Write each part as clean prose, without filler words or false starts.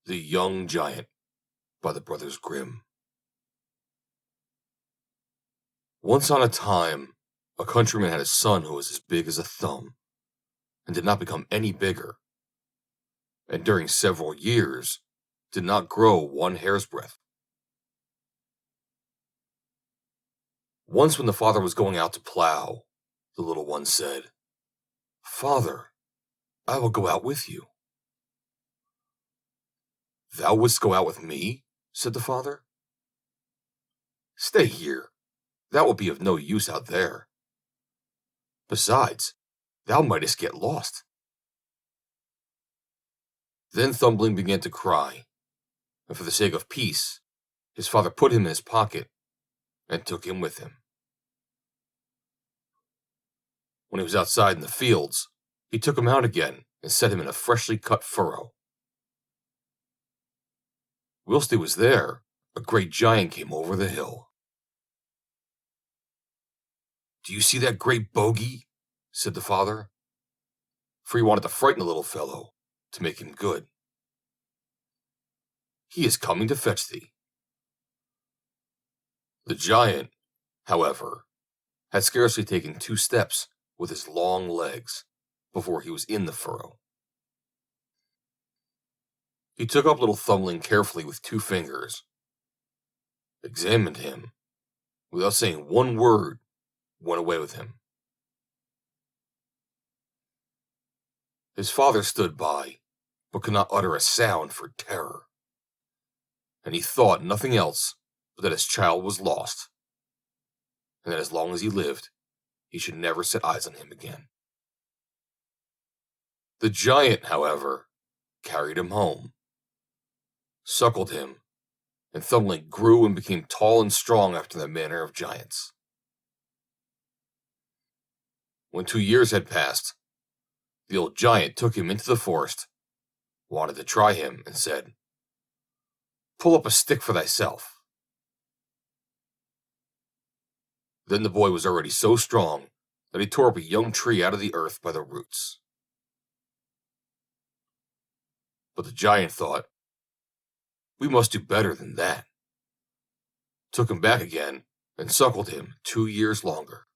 The Young Giant by the Brothers Grimm. Once on a time, a countryman had a son who was as big as a thumb, and did not become any bigger, and during several years did not grow one hair's breadth. Once when the father was going out to plow, the little one said, "Father, I will go out with you." "Thou wouldst go out with me?" said the father. "Stay here. Thou wilt be of no use out there. Besides, thou mightest get lost." Then Thumbling began to cry, and for the sake of peace, his father put him in his pocket and took him with him. When he was outside in the fields, he took him out again and set him in a freshly cut furrow. Whilst he was there, a great giant came over the hill. "Do you see that great bogey?" said the father, for he wanted to frighten the little fellow, to make him good. "He is coming to fetch thee." The giant, however, had scarcely taken 2 steps with his long legs before he was in the furrow. He took up little Thumbling carefully with 2 fingers, examined him, without saying one word, went away with him. His father stood by, but could not utter a sound for terror, and he thought nothing else but that his child was lost, and that as long as he lived, he should never set eyes on him again. The giant, however, carried him home, suckled him, and Thumbling grew and became tall and strong after the manner of giants. When 2 years had passed, the old giant took him into the forest, wanted to try him, and said, "Pull up a stick for thyself." Then the boy was already so strong that he tore up a young tree out of the earth by the roots. But the giant thought, "We must do better than that," took him back again, and suckled him 2 years longer.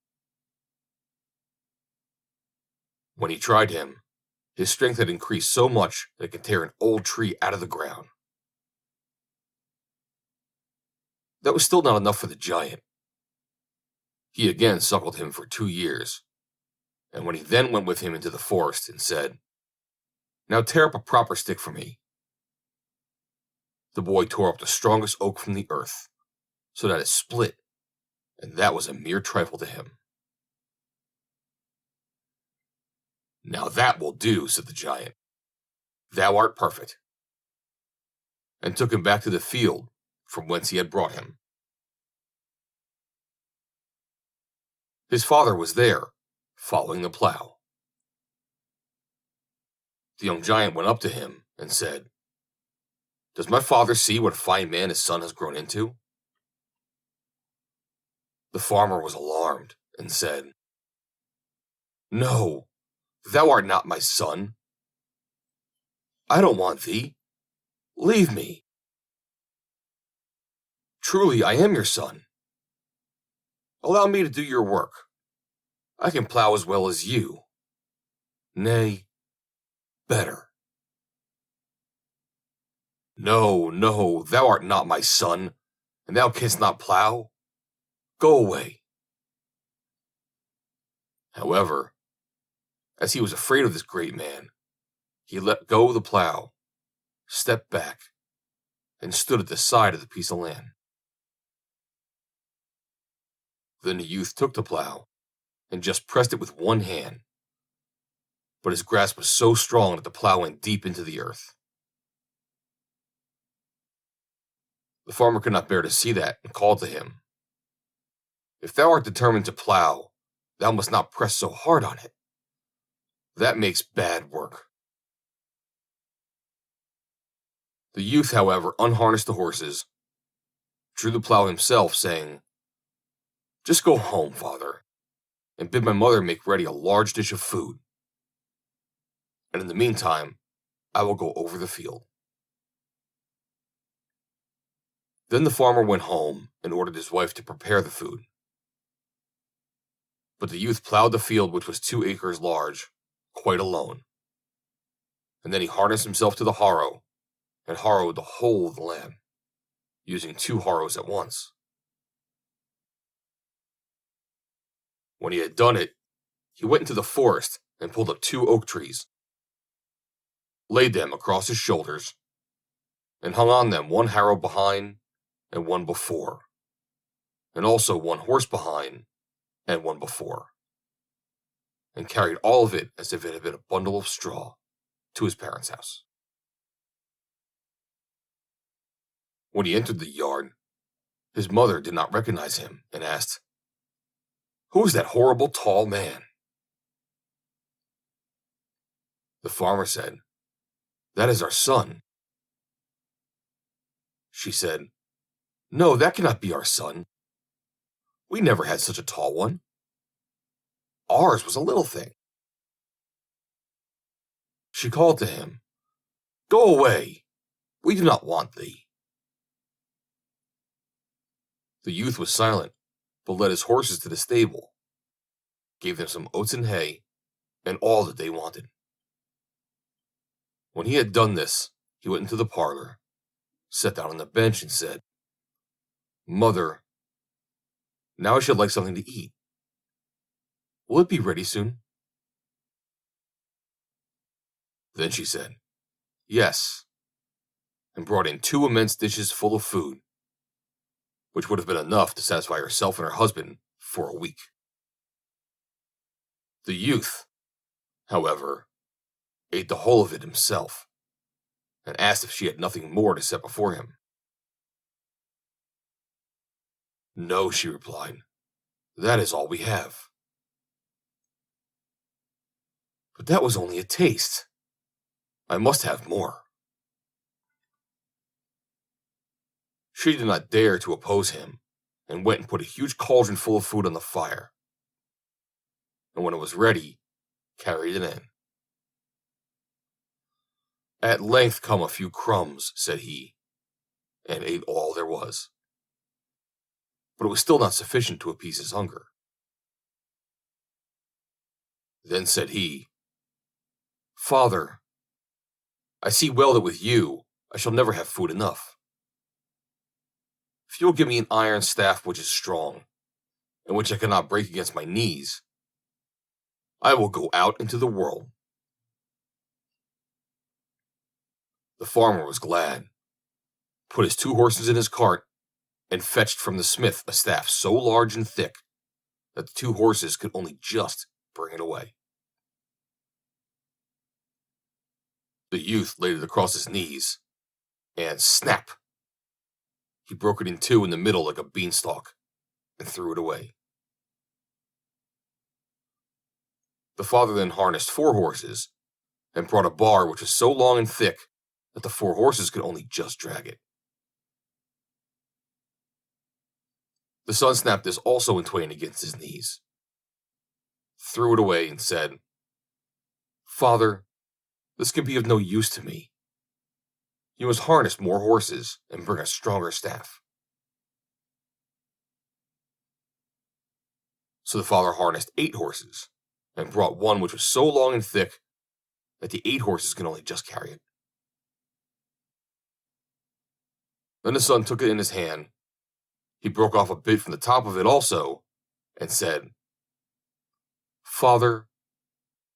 When he tried him, his strength had increased so much that it could tear an old tree out of the ground. That was still not enough for the giant. He again suckled him for 2 years, and when he then went with him into the forest and said, "Now tear up a proper stick for me," the boy tore up the strongest oak from the earth, so that it split, and that was a mere trifle to him. "Now that will do," said the giant. "Thou art perfect," and took him back to the field from whence he had brought him. His father was there, following the plow. The young giant went up to him and said, "Does my father see what a fine man his son has grown into?" The farmer was alarmed and said, "No, thou art not my son. I don't want thee. Leave me. Truly, I am your son. Allow me to do your work. I can plow as well as you. Nay, better." "No, no, thou art not my son, and thou canst not plow. Go away." However, as he was afraid of this great man, he let go the plow, stepped back, and stood at the side of the piece of land. Then the youth took the plow and just pressed it with one hand, but his grasp was so strong that the plow went deep into the earth. The farmer could not bear to see that, and called to him, "If thou art determined to plow, thou must not press so hard on it. That makes bad work." The youth, however, unharnessed the horses, drew the plow himself, saying, "Just go home, father, and bid my mother make ready a large dish of food, and in the meantime I will go over the field." Then the farmer went home and ordered his wife to prepare the food. But the youth plowed the field, which was 2 acres large, quite alone. And then he harnessed himself to the harrow and harrowed the whole of the land, using 2 harrows at once. When he had done it, he went into the forest and pulled up 2 oak trees, laid them across his shoulders, and hung on them 1 harrow behind and 1 before, and also 1 horse behind and 1 before, and carried all of it as if it had been a bundle of straw to his parents' house. When he entered the yard, his mother did not recognize him and asked, "Who is that horrible tall man?" The farmer said, "That is our son." She said, "No, that cannot be our son. We never had such a tall one. Ours was a little thing." She called to him, "Go away. We do not want thee." The youth was silent, but led his horses to the stable, gave them some oats and hay, and all that they wanted. When he had done this, he went into the parlor, sat down on the bench, and said, "Mother, now I should like something to eat. Will it be ready soon?" Then she said, "Yes," and brought in 2 immense dishes full of food, which would have been enough to satisfy herself and her husband for a week. The youth, however, ate the whole of it himself, and asked if she had nothing more to set before him. "No," she replied, "that is all we have." "But that was only a taste. I must have more." She did not dare to oppose him, and went and put a huge cauldron full of food on the fire, and when it was ready, carried it in. "At length come a few crumbs," said he, and ate all there was. But it was still not sufficient to appease his hunger. Then said he, "Father, I see well that with you I shall never have food enough. If you will give me an iron staff which is strong, and which I cannot break against my knees, I will go out into the world." The farmer was glad, put his 2 horses in his cart, and fetched from the smith a staff so large and thick that the 2 horses could only just bring it away. The youth laid it across his knees, and snap! He broke it in 2 in the middle like a beanstalk, and threw it away. The father then harnessed 4 horses, and brought a bar which was so long and thick that the 4 horses could only just drag it. The son snapped this also in twain against his knees, threw it away, and said, "Father, this can be of no use to me. You must harness more horses and bring a stronger staff." So the father harnessed 8 horses, and brought one which was so long and thick that the 8 horses could only just carry it. Then the son took it in his hand. He broke off a bit from the top of it also, and said, "Father,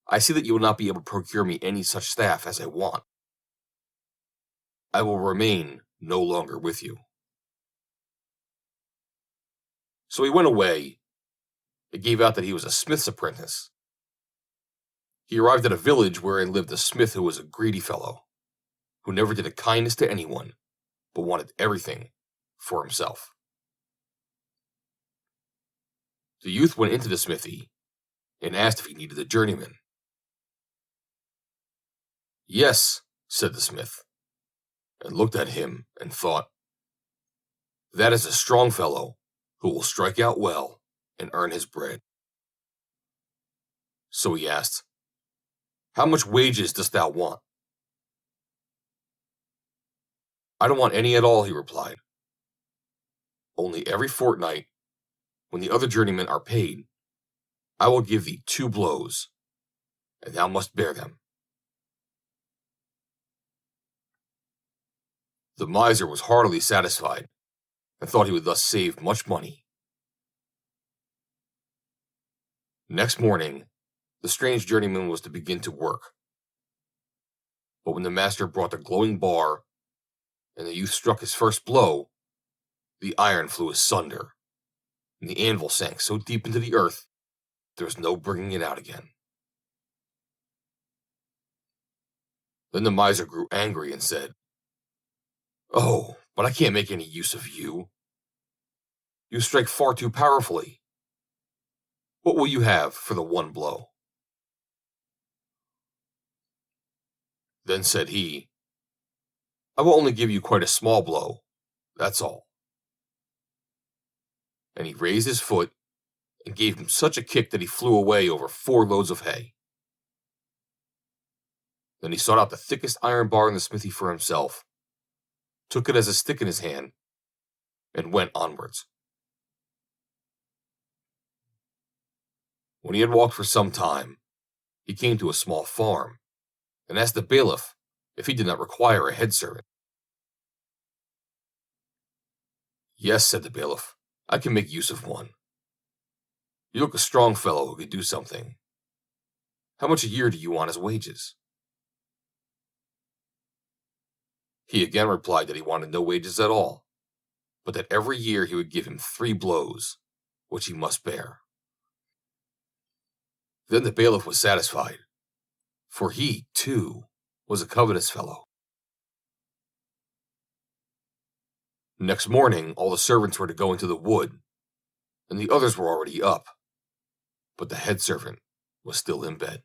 I see that you will not be able to procure me any such staff as I want. I will remain no longer with you." So he went away. It gave out that he was a smith's apprentice. He arrived at a village wherein lived a smith who was a greedy fellow, who never did a kindness to anyone, but wanted everything for himself. The youth went into the smithy and asked if he needed a journeyman. "Yes," said the smith, and looked at him and thought, "That is a strong fellow who will strike out well and earn his bread." So he asked, "How much wages dost thou want?" "I don't want any at all," he replied. Only every fortnight, when the other journeymen are paid, I will give thee 2 blows, and thou must bear them." The miser was heartily satisfied, and thought he would thus save much money. Next morning, the strange journeyman was to begin to work. But when the master brought the glowing bar, and the youth struck his first blow, the iron flew asunder, and the anvil sank so deep into the earth, there was no bringing it out again. Then the miser grew angry and said, "Oh, but I can't make any use of you. You strike far too powerfully. What will you have for the 1 blow?" Then said he, "I will only give you quite a small blow, that's all." And he raised his foot and gave him such a kick that he flew away over 4 loads of hay. Then he sought out the thickest iron bar in the smithy for himself, took it as a stick in his hand, and went onwards. When he had walked for some time, he came to a small farm, and asked the bailiff if he did not require a head servant. "Yes," said the bailiff, "I can make use of one. You look a strong fellow who could do something. How much a year do you want as wages?" He again replied that he wanted no wages at all, but that every year he would give him 3 blows, which he must bear. Then the bailiff was satisfied, for he, too, was a covetous fellow. Next morning all the servants were to go into the wood, and the others were already up, but the head servant was still in bed.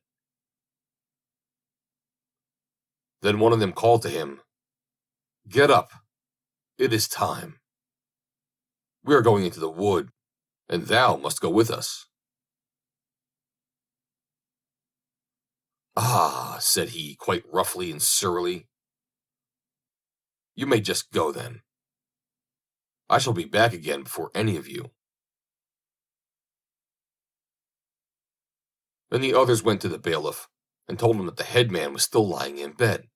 Then one of them called to him, "Get up, it is time. We are going into the wood, and thou must go with us." "Ah," said he, quite roughly and surlily, "you may just go then. I shall be back again before any of you." Then the others went to the bailiff, and told him that the head man was still lying in bed,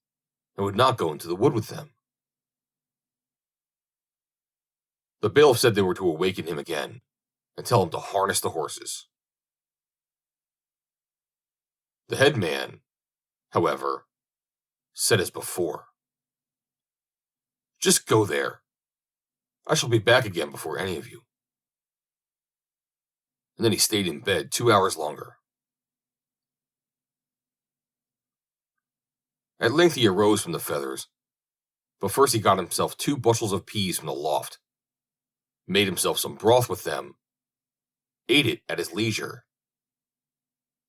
and would not go into the wood with them. The bailiff said they were to awaken him again, and tell him to harness the horses. The head man, however, said as before, "Just go there. I shall be back again before any of you." And then he stayed in bed 2 hours longer. At length he arose from the feathers, but first he got himself 2 bushels of peas from the loft, made himself some broth with them, ate it at his leisure,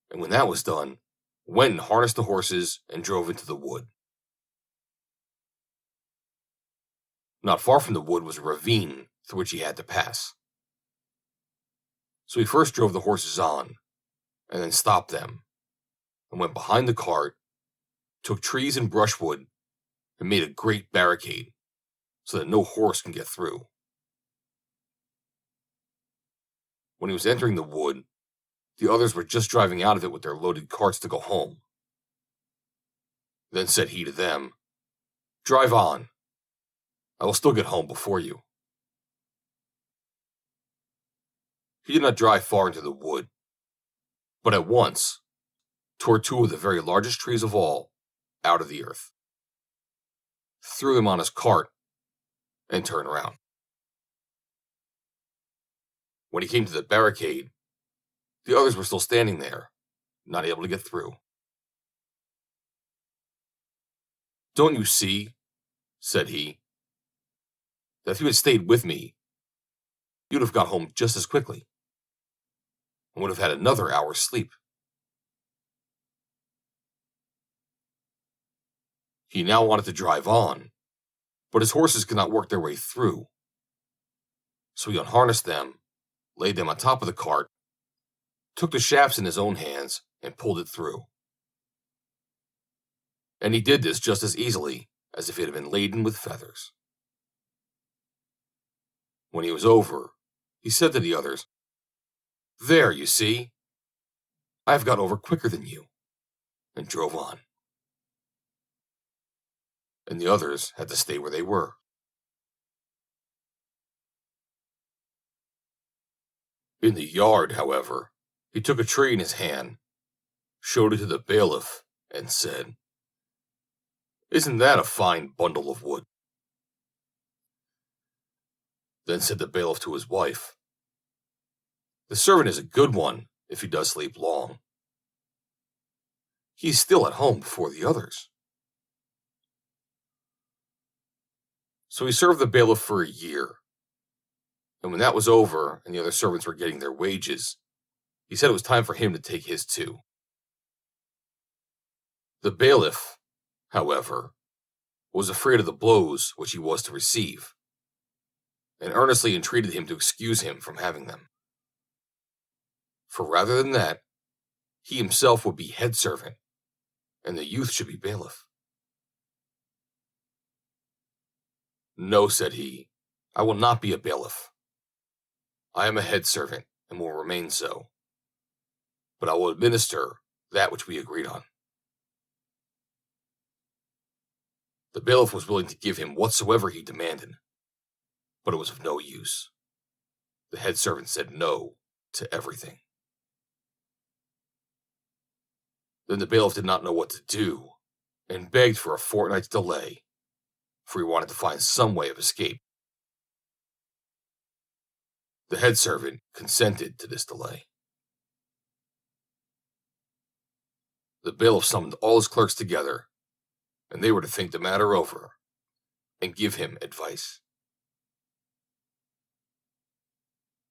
and when that was done, went and harnessed the horses and drove into the wood. Not far from the wood was a ravine through which he had to pass. So he first drove the horses on, and then stopped them, and went behind the cart, took trees and brushwood, and made a great barricade, so that no horse can get through. When he was entering the wood, the others were just driving out of it with their loaded carts to go home. Then said he to them, "Drive on. I will still get home before you." He did not drive far into the wood, but at once tore 2 of the very largest trees of all out of the earth, threw them on his cart, and turned around. When he came to the barricade, the others were still standing there, not able to get through. "Don't you see," said he, "that if you had stayed with me, you'd have got home just as quickly, and would have had another hour's sleep?" He now wanted to drive on, but his horses could not work their way through. So he unharnessed them, laid them on top of the cart, took the shafts in his own hands, and pulled it through. And he did this just as easily as if it had been laden with feathers. When he was over, he said to the others, "There, you see, I have got over quicker than you," and drove on. And the others had to stay where they were. In the yard, however, he took a tree in his hand, showed it to the bailiff, and said, "Isn't that a fine bundle of wood?" Then said the bailiff to his wife, "The servant is a good one if he does sleep long. He is still at home before the others." So he served the bailiff for a year, and when that was over and the other servants were getting their wages, he said it was time for him to take his too. The bailiff, however, was afraid of the blows which he was to receive, and earnestly entreated him to excuse him from having them. For rather than that, he himself would be head servant, and the youth should be bailiff. "No," said he, "I will not be a bailiff. I am a head servant, and will remain so. But I will administer that which we agreed on." The bailiff was willing to give him whatsoever he demanded, but it was of no use. The head servant said no to everything. Then the bailiff did not know what to do, and begged for a fortnight's delay, for he wanted to find some way of escape. The head servant consented to this delay. The bailiff summoned all his clerks together, and they were to think the matter over and give him advice.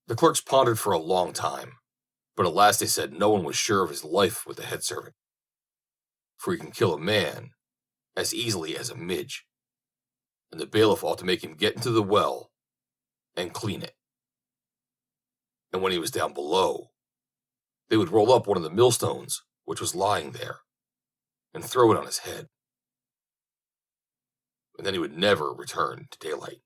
The clerks pondered for a long time, but at last they said no one was sure of his life with the head servant, for he can kill a man as easily as a midge, and the bailiff ought to make him get into the well and clean it. And when he was down below, they would roll up one of the millstones which was lying there and throw it on his head, and then he would never return to daylight.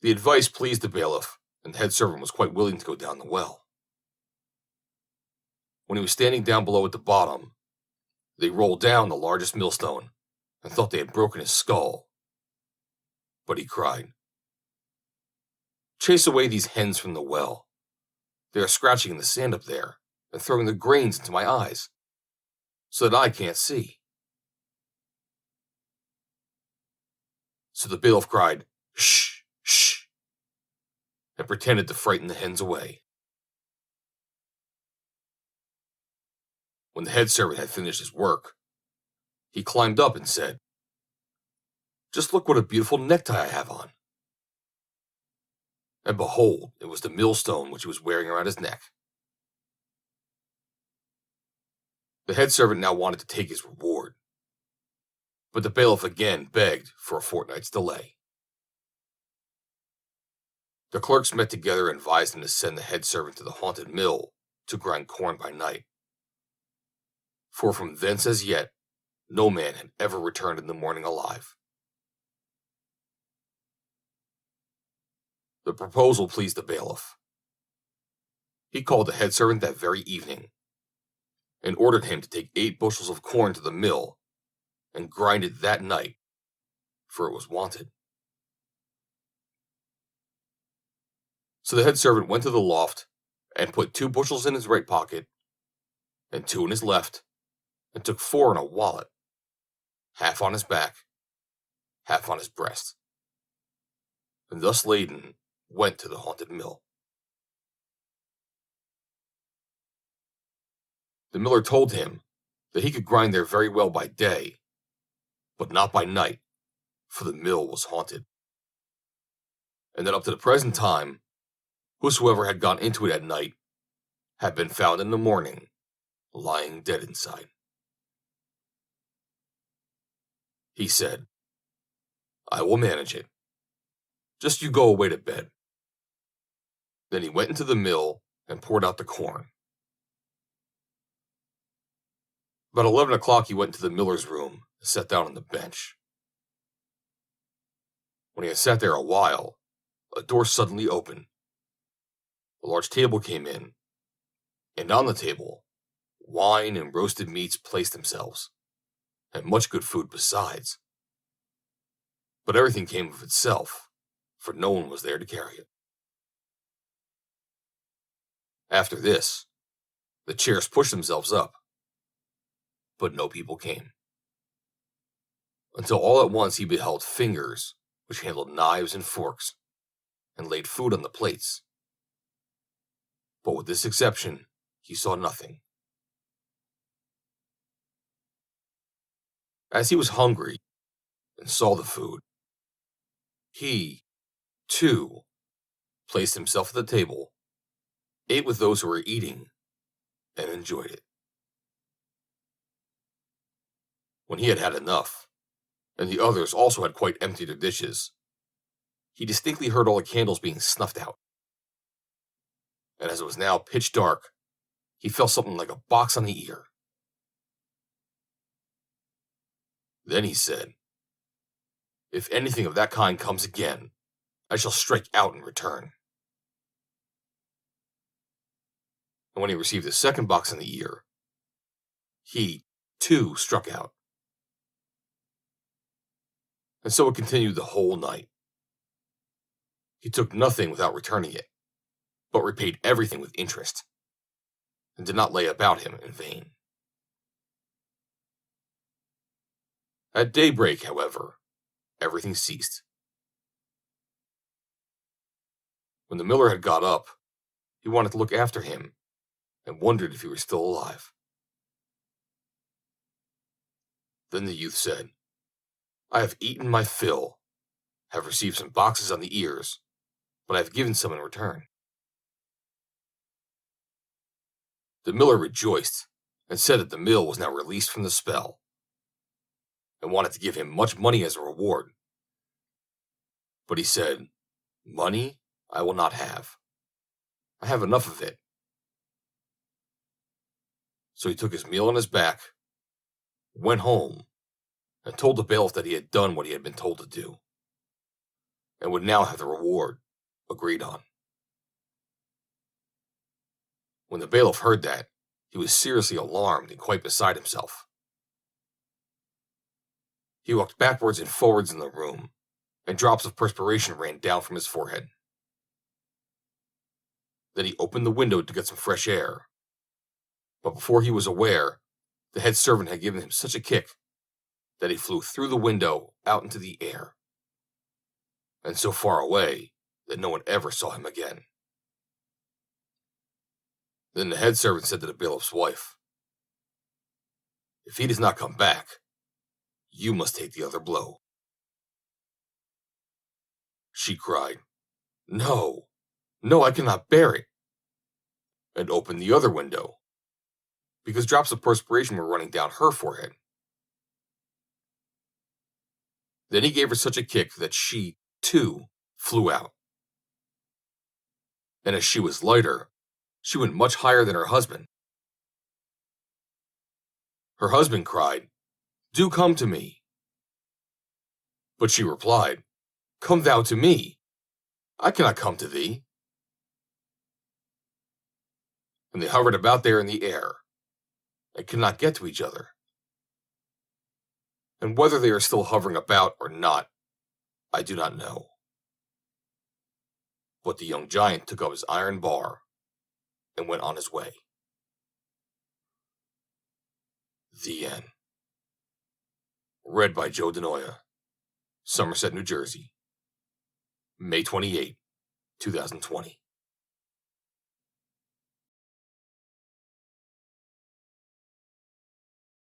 The advice pleased the bailiff, and the head servant was quite willing to go down the well. When he was standing down below at the bottom, they rolled down the largest millstone and thought they had broken his skull. But he cried, "Chase away these hens from the well. They are scratching in the sand up there and throwing the grains into my eyes, so that I can't see." So the bailiff cried, "Shh, shh," and pretended to frighten the hens away. When the head servant had finished his work, he climbed up and said, "Just look what a beautiful necktie I have on." And behold, it was the millstone which he was wearing around his neck. The head servant now wanted to take his reward, but the bailiff again begged for a fortnight's delay. The clerks met together and advised him to send the head servant to the haunted mill to grind corn by night, for from thence as yet no man had ever returned in the morning alive. The proposal pleased the bailiff. He called the head servant that very evening, and ordered him to take 8 bushels of corn to the mill and grind it that night, for it was wanted. So the head servant went to the loft and put 2 bushels in his right pocket and 2 in his left, and took 4 in a wallet, half on his back, half on his breast, and thus laden went to the haunted mill. The miller told him that he could grind there very well by day, but not by night, for the mill was haunted, and that up to the present time, whosoever had gone into it at night had been found in the morning lying dead inside. He said, "I will manage it. Just you go away to bed." Then he went into the mill and poured out the corn. About 11 o'clock he went into the miller's room and sat down on the bench. When he had sat there a while, a door suddenly opened. A large table came in, and on the table, wine and roasted meats placed themselves, and much good food besides. But everything came of itself, for no one was there to carry it. After this, the chairs pushed themselves up, but no people came. Until all at once he beheld fingers which handled knives and forks, and laid food on the plates. But with this exception, he saw nothing. As he was hungry and saw the food, he, too, placed himself at the table, ate with those who were eating, and enjoyed it. When he had had enough, and the others also had quite emptied their dishes, he distinctly heard all the candles being snuffed out. And as it was now pitch dark, he felt something like a box on the ear. Then he said, "If anything of that kind comes again, I shall strike out in return." And when he received a second box on the ear, he, too, struck out. And so it continued the whole night. He took nothing without returning it, but repaid everything with interest, and did not lay about him in vain. At daybreak, however, everything ceased. When the miller had got up, he wanted to look after him, and wondered if he were still alive. Then the youth said, "I have eaten my fill, have received some boxes on the ears, but I have given some in return." The miller rejoiced, and said that the mill was now released from the spell, and wanted to give him much money as a reward. But he said, "Money I will not have. I have enough of it." So he took his meal on his back, went home, and told the bailiff that he had done what he had been told to do, and would now have the reward agreed on. When the bailiff heard that, he was seriously alarmed and quite beside himself. He walked backwards and forwards in the room, and drops of perspiration ran down from his forehead. Then he opened the window to get some fresh air, but before he was aware, the head servant had given him such a kick that he flew through the window out into the air, and so far away that no one ever saw him again. Then the head servant said to the bailiff's wife, "If he does not come back, you must take the other blow." She cried, "No, no, I cannot bear it," and opened the other window, because drops of perspiration were running down her forehead. Then he gave her such a kick that she, too, flew out. And as she was lighter, she went much higher than her husband. Her husband cried, "Do come to me." But she replied, "Come thou to me. I cannot come to thee." And they hovered about there in the air, and could not get to each other. And whether they are still hovering about or not, I do not know. But the young giant took up his iron bar, and went on his way. The end. Read by Joe DeNoia, Somerset, New Jersey, May 28, 2020.